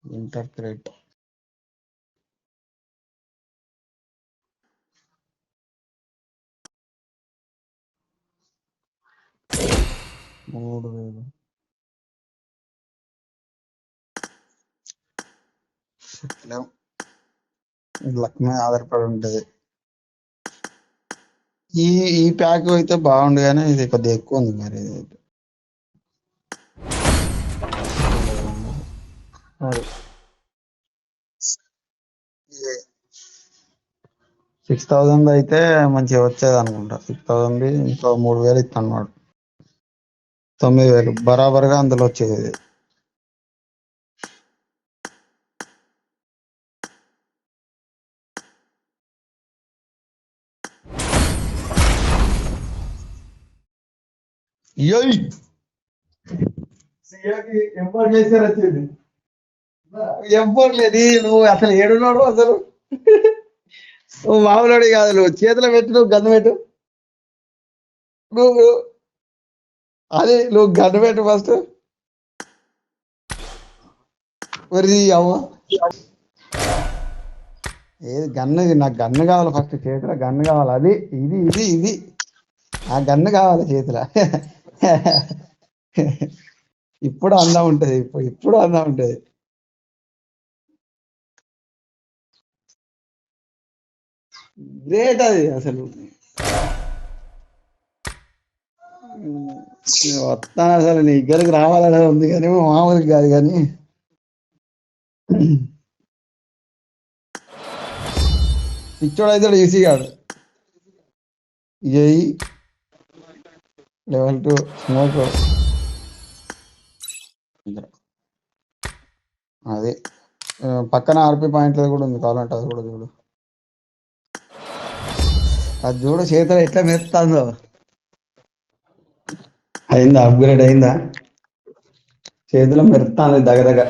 Interpret 3000 చెప్పలేం. Luck మీద ఆధారపడి ఉంటది. ఈ ఈ ప్యాక్ అయితే బాగుండు కానీ ఇది కొద్దిగా ఎక్కువ ఉంది మరి. ఇది అది 6000 అయితే మంచిగా వచ్చేది అనుకుంటా. 6000 ఇంకో 3000 ఇస్తాను వాడు. 9000 బరాబర్గా అందులో వచ్చేది. ఎవ్వట్లేదు. నువ్వు అసలు ఏడున్నాడు అసలు. నువ్వు మామూలుడి కాదు. నువ్వు చేతిలో పెట్టి నువ్వు గన్ను పెట్టు. నువ్వు అది నువ్వు గన్ను పెట్టు ఫస్ట్. మరి అవ్వ ఏది గన్ను? నాకు గన్ను కావాలి ఫస్ట్. చేతిలో గన్ను కావాలి. అది ఇది ఇది ఇది ఆ గన్ను కావాలి చేతిలో. ఇప్పుడు అందం ఉంటది. ఇప్పుడు అందం ఉంటది. గ్రేట్ అది అసలు. వస్తాను అసలు నీ దగ్గరికి రావాలని ఉంది కానీ మామూలుగా కాదు. కానీ పిచ్చోడు అయితే ఈసీ కాదు. AE level 2 smoke. అది పక్కన ఆర్పి పాయింట్లు కూడా ఉంది. కావాలంటే అది కూడా చూడు. అది చూడు చేతిలో ఎట్లా మెరుతుందో. అయిందా? అప్గ్రేడ్ అయిందా? చేతిలో మెరుతుంది దగ్గర.